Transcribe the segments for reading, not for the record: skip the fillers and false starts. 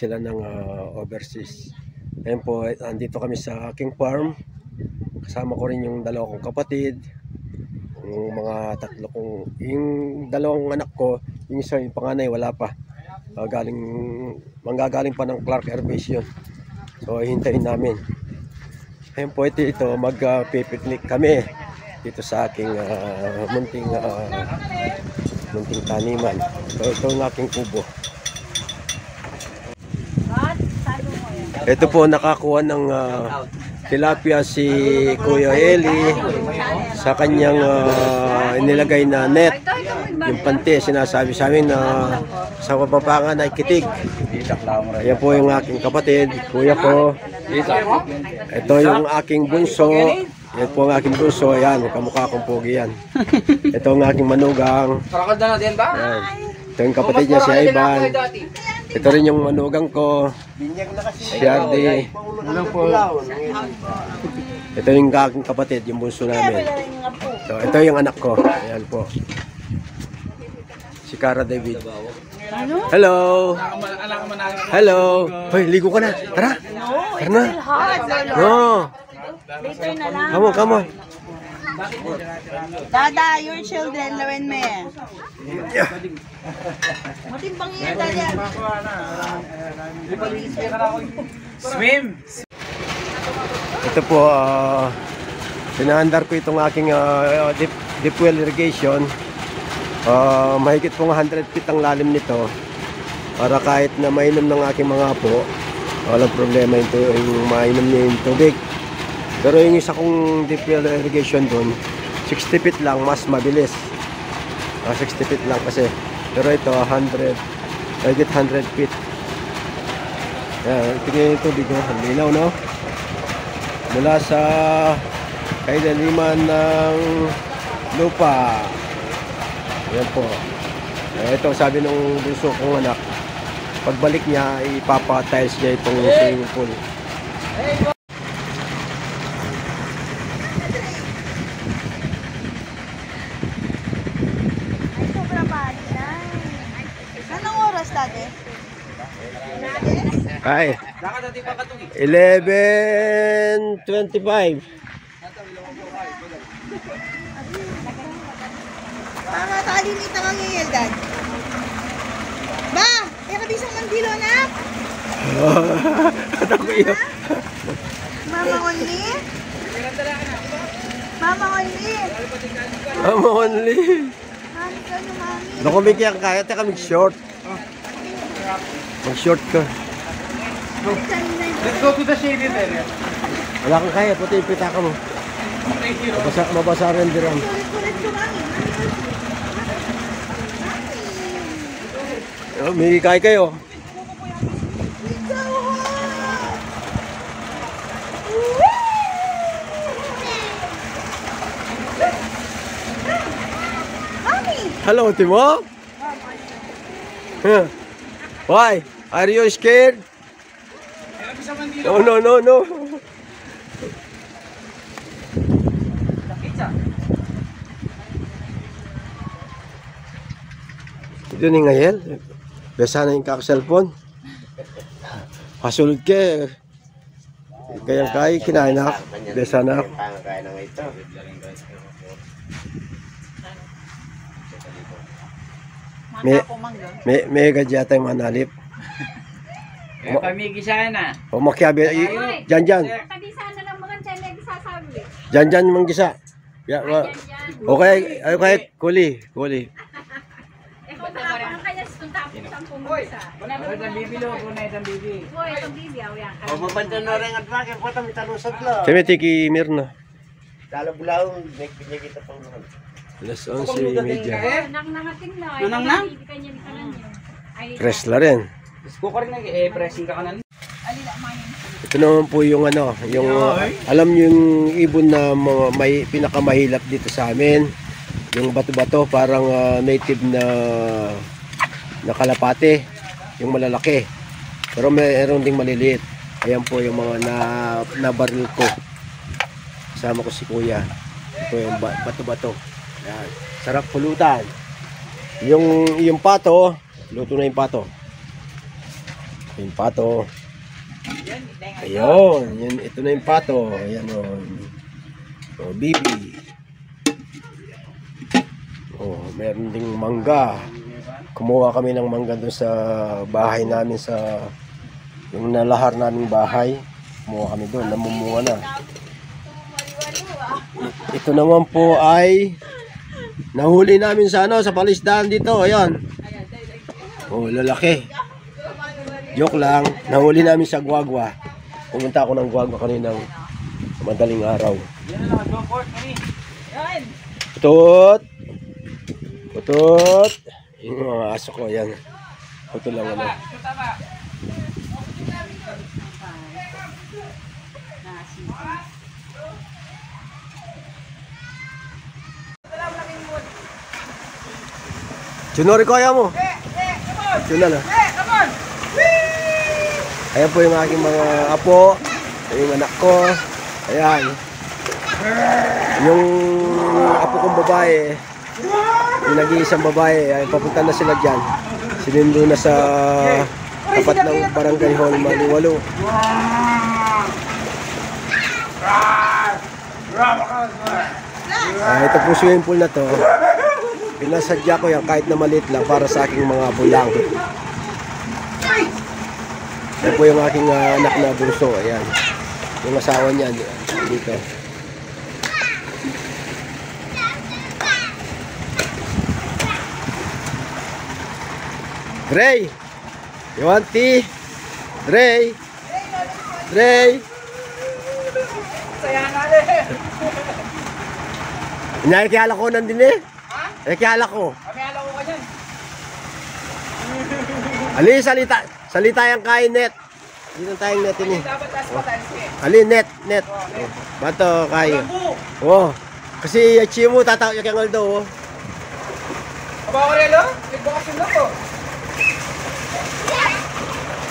sila ng overseas. Ayun po, andito kami sa aking farm. Kasama ko rin yung dalawa kong kapatid, yung mga tatlo kong, yung dalawang anak ko, yung isa, yung panganay wala pa. Manggagaling pa ng Clark Air Base yun. So hintayin namin. Ayun po, ito mag-picnic kami dito sa aking munting taniman. So ito ang aking kubo. Ito po, nakakuha ng tilapia si Kuya Eli sa kanyang inilagay na net. Yung pante, sinasabi sa amin na sa kapapangan ay kitig. Ayan po yung aking kapatid, kuya ko. Ito yung aking bunso. Yan po ang aking bunso. Ayan, kamukha kong pogi yan. Ito ang aking manugang. Ayan. Ito yung kapatid niya, si Ivan. Ito rin yung manugang ko, si Ardi. Ito yung aking kapatid, yung bunso namin. So, ito yung anak ko. Ayan po. Si Cara David. Hello! Hello! Hoy, ligo ka na. Tara! Tara na! No! Later na lang. Come on. Dada, your children, lawin mo yan. Matimbang yan, Dada. Swim! Ito po, pinaandar ko itong aking deep well irrigation. Mahigit pong 100 feet ang lalim nito. Para kahit na mainom ng aking mga apo, walang problema yung mainom niya yung tubig. Pero yung isa kong deep well irrigation doon, 60 feet lang, mas mabilis. 60 feet lang kasi. Pero ito, 100, mahigit 100 feet. Yan, tingnan yung tubig, ang linaw, no? Mula sa kailaliman ng lupa. Yan po. Ito, sabi ng bunso kong anak, pagbalik niya, ipapa-tiles niya itong swimming pool. Ay, 11:25. Para kalimit na kang ngayel, Dad. Ba, kaya kabisang mandilo na. Ako iyo. Mama only? Mama only? Mama only. Mami ka na, mami. Naku, may kaya tayo mag-short. Mag-short ka. Let's go to the shaded area. Wala kang kaya, puti yung pitaka mo. Mabasa rin diram. Kulit ko, mami. May kaya kayo. Hello, Timo. Why? Are you scared? No. Ito ni Ngayel. Besa na yung kaka-cellphone. Pasulod ka. Kaya kinain na. Besa na. May gadya tayong manalip. Pamigi sana. O makyabi. Dyan. Dyan manggisa. Okay, kuli. Kami tiki Mirna. Kalau bulan naik kita pang Alas 11:30. Nang? Press la rin. Cooker na pressing ka kanan. Ito naman po yung yung alam niyo yung ibon na may pinakamahilap dito sa amin. Yung bato-bato, parang native na kalapate, yung malalaki. Pero mayroon ding maliliit. Ayan po yung mga nabaril ko. Kasama ko si Kuya. Ito yung bato-bato. Ayan. Sarap pulutan. Yung pato, luto na yung pato. Yung pato. Ayun, yun, ito na yung pato. Ayan o. O, bibi. O, meron ding mangga. Kumuha kami ng mangga doon sa bahay namin sa yung nalahar naming bahay. Kumuha kami doon, namumunga na. Ito naman po ay nahuli namin sa ano, sa palisdaan dito. Ayan. Oh, lalaki. Joke lang, nahuli namin sa guagua. Pumunta ako ng guagua kaninang madaling araw. Putot. Putot. Yung mga aso ko, ayan. Puto lang ano. Junori ko ayaw mo. Yun na. Ayan po yung aking mga apo. Yung anak ko. Ayan. Yung apo kong babae. Yung nag-iisang babae. Ay, papunta na sila dyan. Sinindo na sa tapat ng barangay hall Maliwalo. Ito po swimming pool na to. Pinasadya ko yan kahit na maliit lang para sa aking mga bulang. Yan po yung aking anak na bunso. Ayan. Yung asawa niya dito. Dre! You want tea? Dre! Dre! Nakikala ko nandun eh. Nakikala ko. Kamiyala ko ka dyan. Ali, salita yung kain net. Dito tayong net ini. Dapat taas pa tayo siya. Ali, net. Bato, kain. Oh, kasi yachi mo, tatawag yung Aldo. Aba ko rin, no? Nagbakasyon na ko.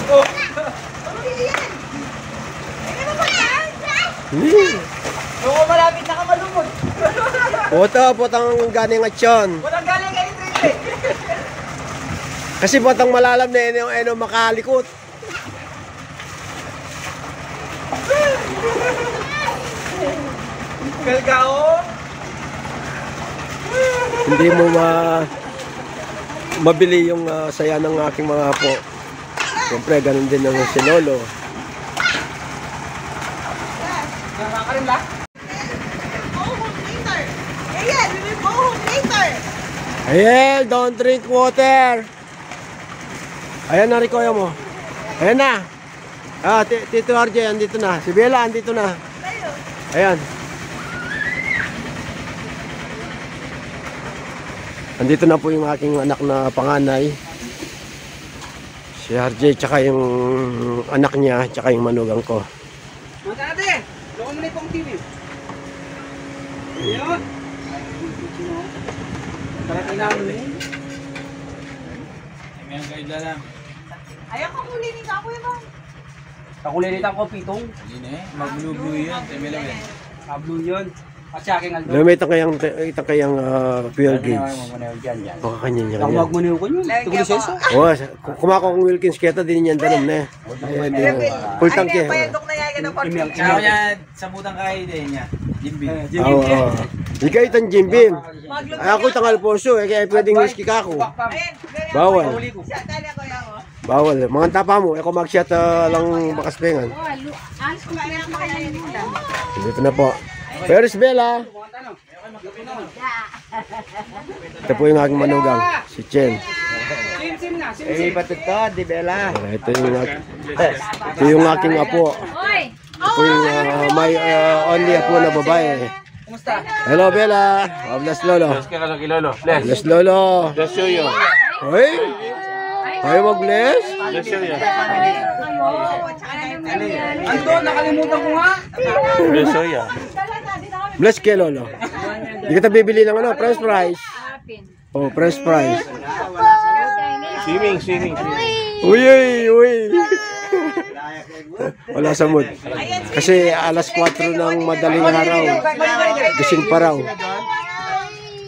Oh. Oo, malapit na ka malumod. Potang ganing atsyon. Walang galing kayo, Trite. Kasi potang malalam na eno makalikot. Galgao. Hindi mo mabili yung saya ng aking mga apo. Siyempre, ganun din ng si Lolo. Nakakarin lang? Ayel, don't drink water. Ayan na, Rico, mo. Ayan na. Tito RJ, andito na. Si Bella, andito na. Ayan. Andito na po yung aking anak na panganay. Si RJ, tsaka yung anak niya, tsaka yung manugang ko. Mga tate, loko mo na itong TV. Ayun. Parating namin eh. Ngayon kayo dalang. Ayaw ka kulinin ka, Kuya Bang. Kakulinitan ko pitong. Hindi na eh. Mag-blue yun. Temelaw eh. Blue yun. At siya aking Aldo. May itang kayang fuel gauge. Baka kanya niya. Ang magmuniw ko yun. Tugulis sa isa. Oo, kumako kong Wilkins keta din yan danom na. Full tank eh. Payadok na yaga ng parking. Tsaka niya, sa mutang kayo din niya. Jimby. Oo. Ikaw itang Jimbim. Ay ako itang Alfonso. Kaya pwedeng whisky ka ako. Bawal. Bawal. Mga tapa mo. Ako mag-shot lang bakas pengan. Dito na po. Peris Bella. Ito po yung aking manugang. Si Chen. Sim na. Batid to, di Bella. Ito yung aking apo. Ito yung may only apo na babae. Kumusta? Hello Bella. Bless Lolo. Bless Lolo. Bless you yun. Hoy. Tayo mag-bless. Bless you yun. Aldo, nakalimutan ko nga. Bless you yun. Bless kay Lolo. Hindi kita bibili ng ano, French fries. Oh, French fries. Swimming. Uy. Wala sa mood. Kasi alas 4 ng madaling araw. Gising pa raw.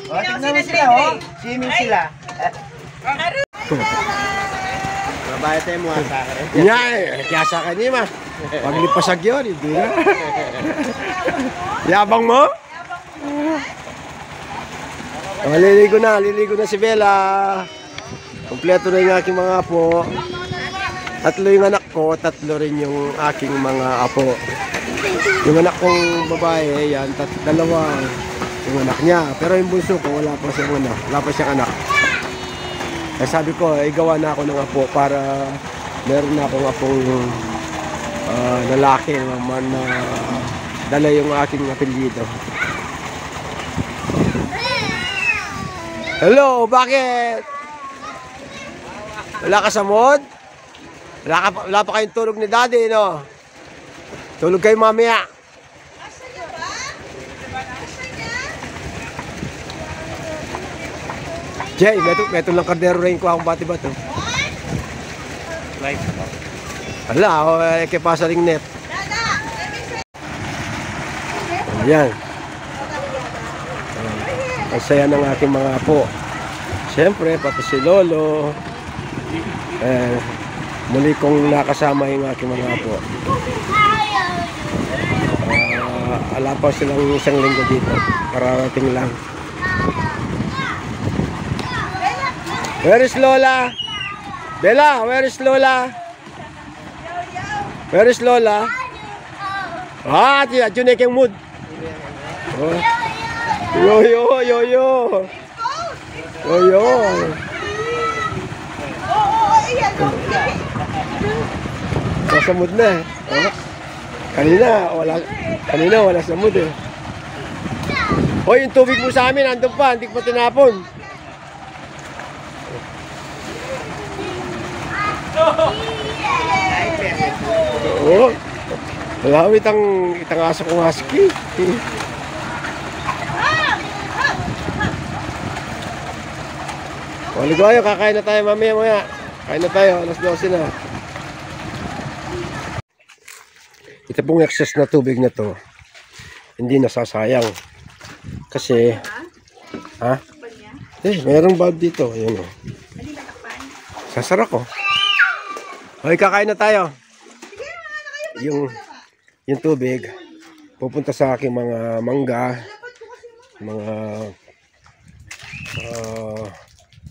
Tingnan mo sila, oh. Swimming sila. Mabaya tayo mo sa akin. Nya, kaya sa kanya ma. Paglipasag yun, hindi na. Yabang mo? Oh, liligo na si Bella. Kompleto na yung aking mga apo. 3 yung anak ko, 3 rin yung aking mga apo. Yung anak kong babae, yan, 2 yung anak niya. Pero yung bunso ko, wala pa siyang anak. Kaya sabi ko, gawa na ako ng apo para meron na akong apong lalaki naman na dala yung aking apelyido. Hello, bakit? Wala ka sa mood? Wala pa kayong tulog ni daddy, no? Tulog kayo mamaya. Jay, meto lang kardero rin ko akong bati-bato. Hala, kaya pa sa ring net. Ayan. Ang saya ng aking mga apo. Siyempre, pati si Lolo. Muli kong nakasama yung aking mga apo. Ala pa silang 1 linggo dito. Kararating lang. Where is Lola? Bella, where is Lola? Where is Lola? Diyan yung mood. Oh. Yo. Nasa mood na eh. Oh. Kanina wala sa mood eh. Hoy, yung tubig mo sa amin, andun pa, hindi ko pa tinapon. Oh. Malawit ang aso kong husky. Ligayo, kakain na tayo mamaya. Kain na tayo, alas 12 na. Ito pong excess na tubig na to, hindi nasasayang. Kasi, mayroong bulb dito. Ayan o. Sasara ko. Okay, kakain na tayo. Yung tubig, pupunta sa aking mga mangga, mga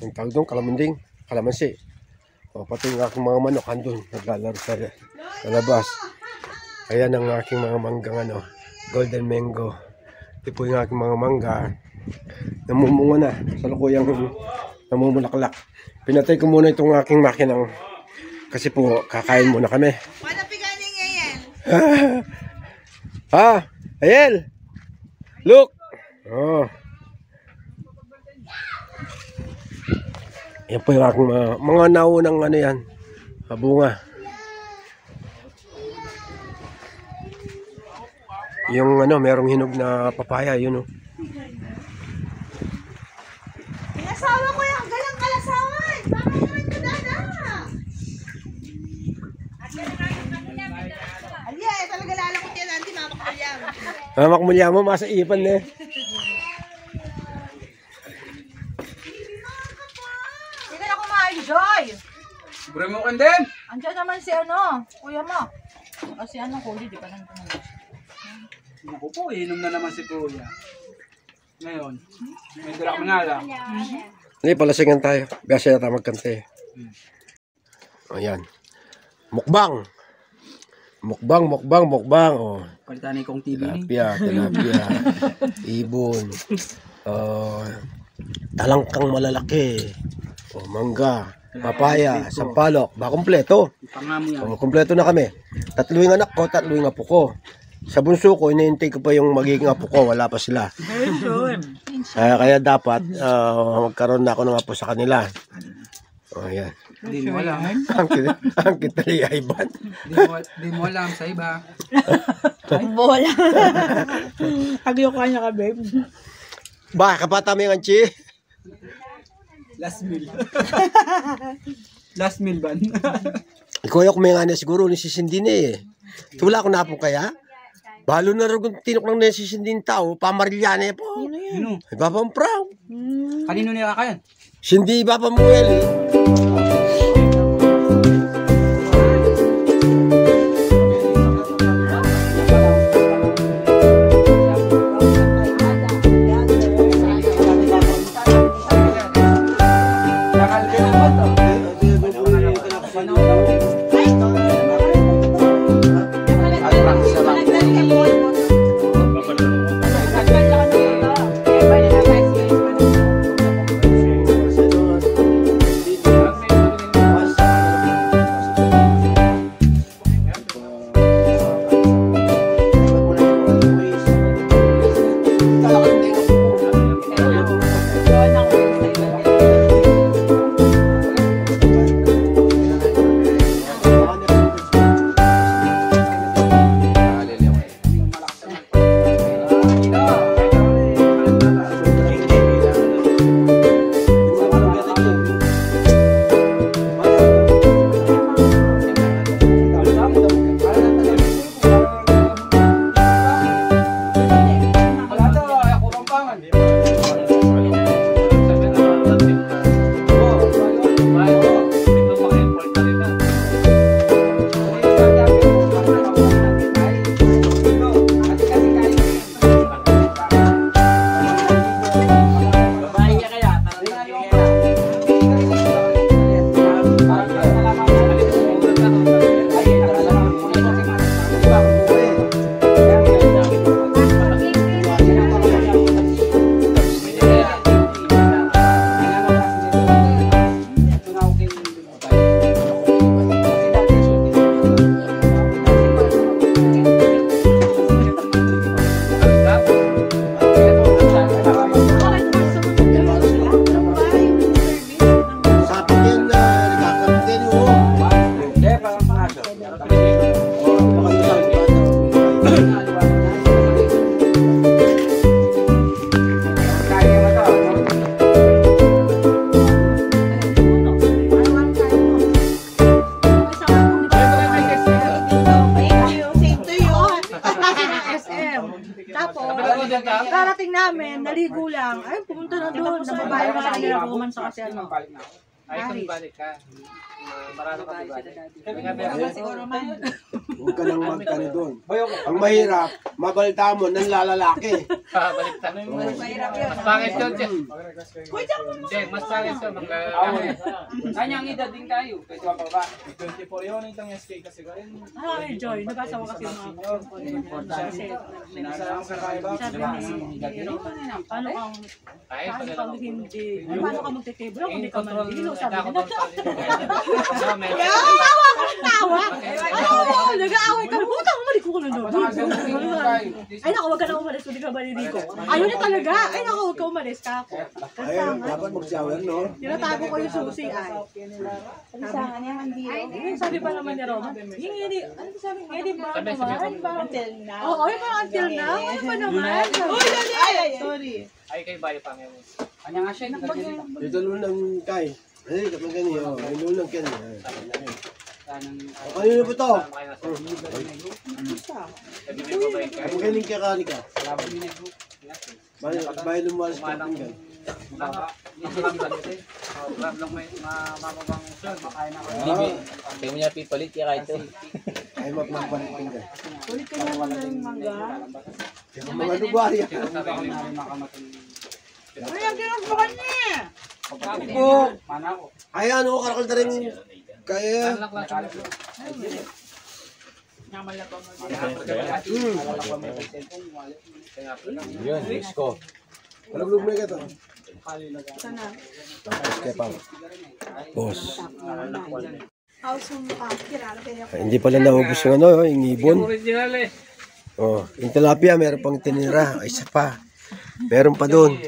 yung tawag doon, kalamansi. O, pati yung aking mga manok andun, naglalaro sa labas. Ayan ang aking mga manggang golden mango. Ito po yung aking mga mangga. Namumunga na, salukuyang namumulaklak. Pinatay ko muna itong aking makinang kasi po kakain muna kami. Wala piganing ngayon. Ayel! Look! Oh. Yan po yung aking mga naunang yan, bunga. Yung merong hinog na papaya, yun o. Inasawa ko yung galang kalasawan. Baka naman ko dada. Alya, talaga lalakot yan. Hindi mamakmulyam. Mamakmulyam mo, masa ipan na eh. Joy! Bro mo kan din! Andiyan naman si kuya mo. Kasi Kuya, di pa lang ito. Naku po, inom na naman si Kuya. Ngayon, may dala kami nga lang. Hindi, palasingan tayo. Biasa yata magkante. Ayan. Mukbang. Mukbang. Oh. Palitan kong TV ni. Tilapia. Ibon. Talangkang malalaki. Mangga. Papaya. Sampalok. Kompleto. Pangamo yan. Kompleto na kami. 3 yung anak ko, 3 yung apo ko. Sa bunso ko, inaintay ko pa yung magiging apo ko. Wala pa sila. Kaya dapat magkaroon na ako ng apo sa kanila. Ayan. Hindi mo alam. Ang kita ni Ivan. Hindi mo alam sa iba. Bola. Agyo ka niya ka, babe. Ba, kapata mo yung anchi? Last meal. Last meal ban. Ikaw yung kumain na siguro ni sisindi na eh. Tula ko na po kaya. Balo na rin kung tinok lang na sisindi tao. Pamarilyane po. Ano? Ibabang proud. Kanino nila kayan? Sindi ibabang muel eh. Paano ka sa kanila kuman sa kasi ano? Ay, kung balik ka. Marano ka balik. Huwag ka nang magkano doon. Ang mahirap, mabalita mo ng lalalaki. Balik ta. Mas pangit yun, Che. Che, mas pangit yun. Kanyang edad din tayo. Pwede pa ba? 24 yun. Itong SK kasi ko rin. Ay, Joy, nabasa ko kasi yung mga kasi sabi ni paano kang hindi, paano ka magtitable kung hindi ka mandilo, sabi niya. Tawa! Nag-aaway ka, butang umalik ko na doon. Ay naku, wag ka na umalis, hindi ka maliligo. Ayaw na talaga, ay naku, wag ka umalis ka ako. Ayun, dapat mag-shower, no? Tinatago ko yung susi ay. Sabi pa naman ni Roma, hindi, ano sabi, hindi ba naman? Until now? Oo, yung parang until now, ano ba naman? Ay, sorry. Ay, kayo bayo pa ngayon. Kanya nga siya, Dito lunang kay. Ay, kapag ganyan, ay lunang kay. Kanino po to? Kapag ganyan kaya kani ka. Bahay lumalas ka pinggan. Kaya mo niya pipalit kaya kahit ito. Ay, magpapalik pinggan. Ulit ka naman ng mangga. Mga lugar yan. Ay, ang ginagawa niya! Ay, ano, karakal na rin. Kaya. Yun, next ko. Malaglag mo ito. Sana. Kaya pa. Boss. House mo ka, kirara kaya Ay, hindi pala naubos yung ano, yung ibon. Original eh. Oh, yung tilapia, meron pang tinira. Ay, isa pa. Meron pa doon.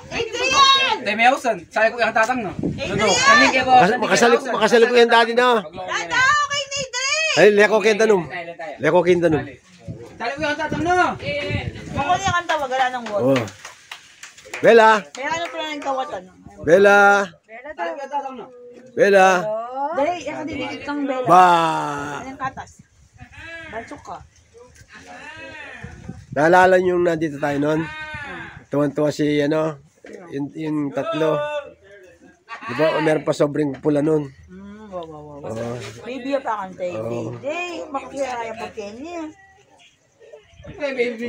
Adrian! Tay Meusan, sabi ko yung tatang no. Adrian! Makasali ko yan dati na. Tata, okay na Adrian! Ay, leko kintanong. Leko kintanong. Sabi ko yung tatang no. Ako niya kang tawagala ng word. Oh. Bella! Kaya ano pala ng kawatan? Bella! Sabi ko yung tatang no. Bella! Dali, ako dinikit kang bela. Ba! Anong katas? Bansok ka. Naalala niyo yung nandito tayo noon? Tuwan-tuwa si, ano, yung tatlo. Di ba, meron pa sobrang pula noon. Wow. Oh. Baby pa kang tayo. Day, makakiraya pa Kenya.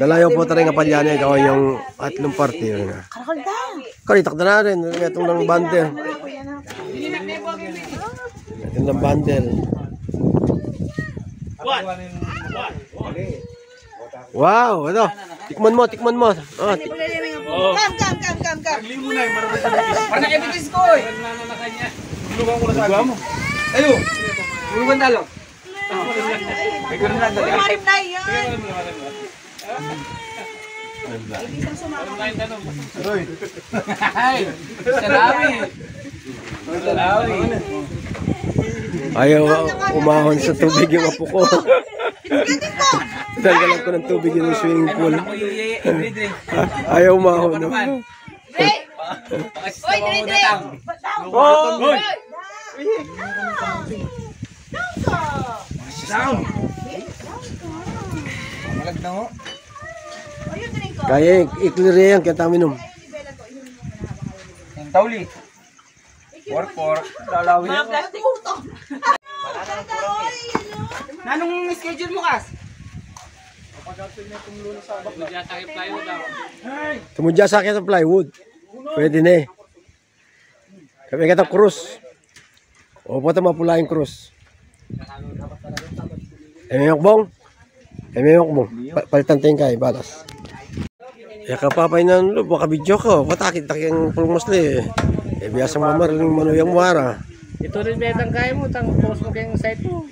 Dalayaw po tayo nga palyana, ikaw yung atlong party. Karakal ka. Karitak na na rin, itong lang bundle. Itong lang bundle. Wow, ano? Tikman mo. Oh, Kam. Ano ebitis ko eh? Lugaw ko na sa mo. Ayo. Lugaw talo. May gano'n lang dali. Marim na yan. Ay, salawi. ayaw umahon sa tubig yung apo ko. Dagalan ko ng tubig yung swimming pool. Ayaw umahon. No? Oy, Dre. Kaya i-clear yan, kaya tayo minom. Yung tauli. Pork. Lalawin. Mga plastic utong. Nanong schedule mo kas? Tumudya sa akin sa plywood. Pwede na eh. Kami kita krus. O po ito mapula yung krus. Emeyokbong. Palitan tayong kayo, balas. Ya kapapay na lo, baka video ko. Patakit-takit yung pulmusli eh. Eh, biyasang mamaraling manuyang muara. Ito rin betang kaya mo, tang post mo kayong site mo.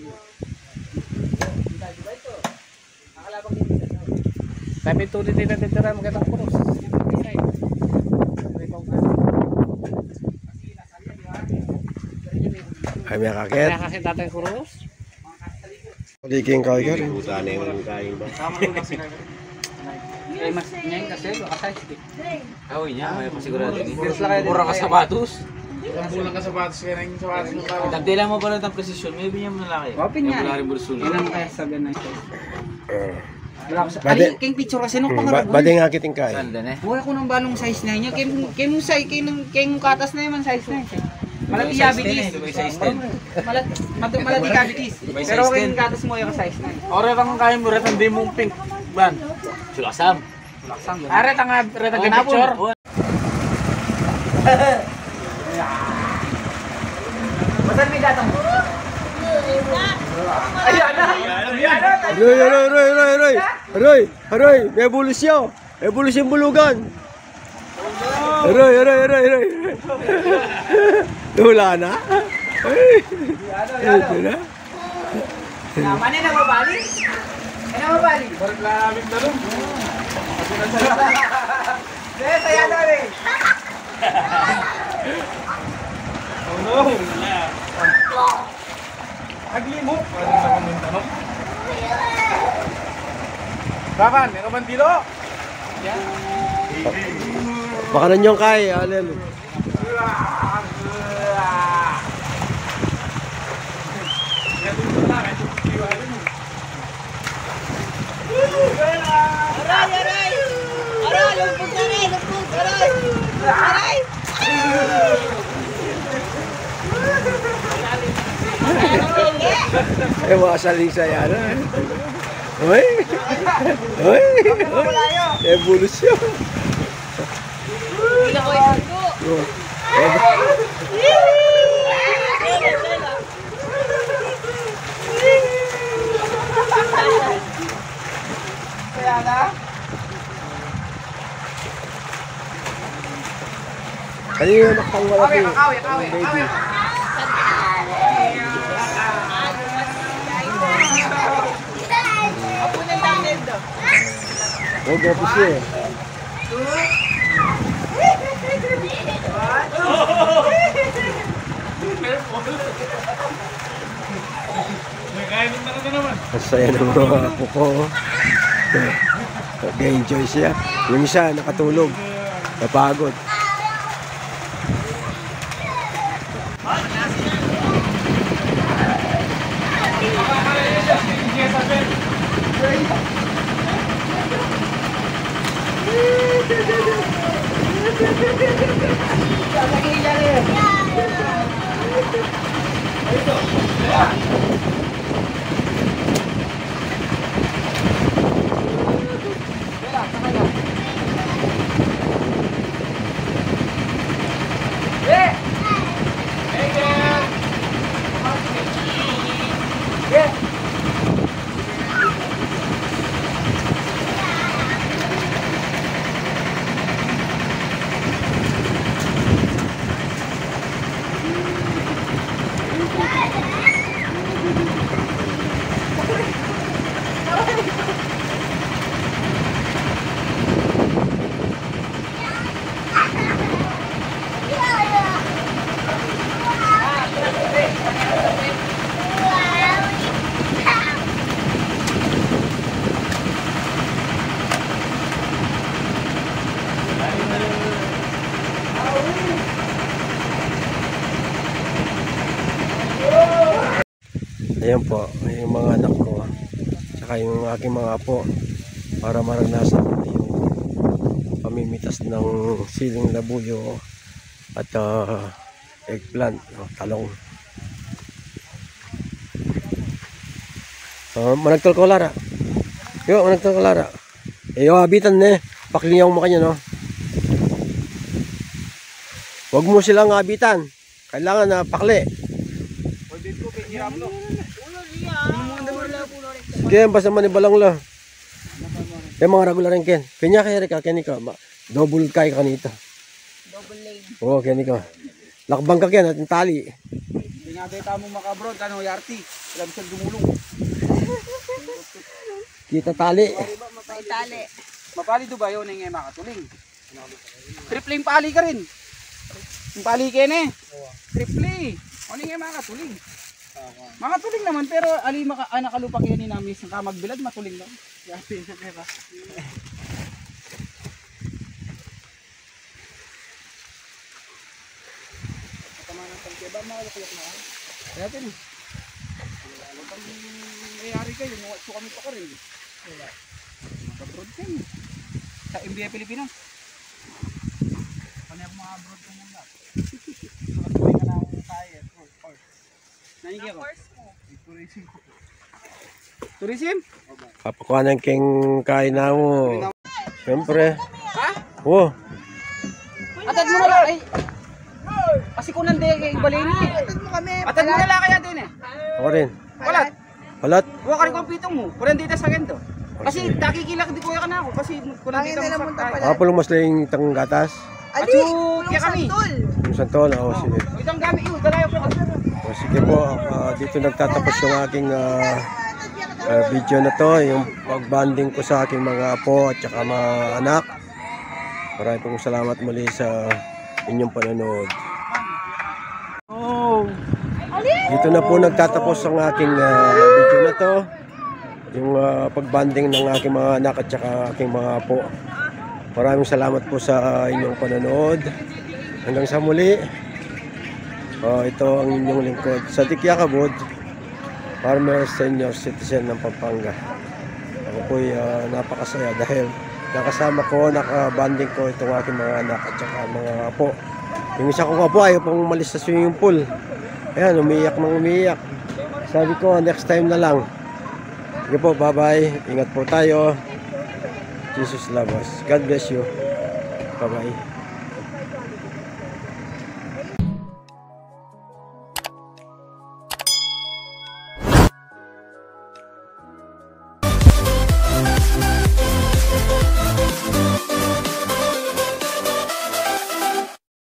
Kami tuloy din natin tira mo kitang post. Ay, may kakit. Kaya kasi tatang kurus. Liking kayo ka rin. Eh, mas ngayon kasi, baka size. Awin niya, may pasigurado din. Mura ka sapatos. Bulang ka sapatos kaya nang sapatos mo tao. Tagdila mo pala ng presisyon, maybe niya malaki. Open Yung yan. wala rin bursun. Ilan kaya sabi na siya? Bade, King picture kasi nung bade nga kiting kay. Buhay ko ng balong size na niya. Kay mong katas na naman size na yun. Malati yabitis. Malati kabitis. Pero kay yung katas mo yung size na yun. Ore lang kaya mo retan di mong pink. Ban. Sulasam. Are tanga retan ke picture. Basan may datang. Aroy, may evolusyon. Evolusyon bulugan. Aroy. Wala na. Ito na. Naman na mabali. Ano mabali? Barik lamig na rin. Saya na rin. Oh no. Agli mo. Ano na kung tanong? Bakan, ikaw bandilo. Baka nanyong kay, alel. Mga saling saya na. Uy! Evolusyon. Hindi ko yung Kaya na? Kanina yung nakangwala ko. Kawi. Huwag na po siya. Ang saya ng mga apo ko. Nag-enjoy siya. Yung isa nakatulog. Napagod. Ayan po, yung mga anak ko saka yung aking mga apo para maranasan nila yung pamimitas ng siling labuyo at eggplant, talong. Managtol ko lara. Yo, managtol ko lara. Yo, habitan ne. Paklingaw mo kanya, no? Huwag mo silang habitan. Kailangan na pakli. Sige, basta manibalang la. Yung mga regular rin ken. Kanya kaya ka, kani ka. Double kay ka kanito. double lane. Oo, kani ka. Lakbang ka ken at yung tali. Pinagay tamo makabrod, kano yarti. Alam siya gumulong. Kita tali. May tali. Mapali do ba yun yung makatuling? Triple pali ka rin. Yung pali ka eh. Triple. Ano yung makatuling? Makatuling naman pero ali nakalupak yan ni namin sa magbilad matuling lang. Yapi na pera. Tamanan sa keba malukulok na. Kaya tin. Ay ari kayo, so kami pa ka rin. abroad din. Sa MBA Pilipino. Ano yung mga abroad ko muna? Nakasabay ka na akong kaya. Nangyay ko. Tourism? Papakuha ng king kain na mo. Siyempre. Ha? Oh, Atad mo na lang. Ay. Kasi kung nande kay ibalin eh. Atad mo na lang kaya din eh. ako rin. Walat. Palat. Huwag ka rin kong pitong mo. Kung nandito sa ganito. Kasi nakikilak di kuya ka na ako. Kasi kung nandito mo sa tayo. Kapulong mas lang tang gatas. At yung kaya kami. Yung santol. Oo, sige. Itong gamit yun. Dalayo ko. O, sige po, dito nagtatapos yung aking video na to, yung pagbanding ko sa aking mga apo at saka mga anak. Maraming pong salamat muli sa inyong panonood. Dito na po nagtatapos ang aking video na to, yung pagbanding ng aking mga anak at saka aking mga apo. Maraming salamat po sa inyong panonood. Hanggang sa muli. Ito ang inyong lingkod sa Tikyakabud, farmer senior citizen ng Pampanga. Ako po'y napakasaya dahil nakasama ko, nakabanding ko itong aking mga anak at saka mga apo. Yung isa kong apo ayaw pang umalis sa swimming pool. Ayan, umiiyak nang umiiyak. Sabi ko, next time na lang. Sige po, bye-bye. Ingat po tayo. Jesus love us. God bless you. Bye-bye.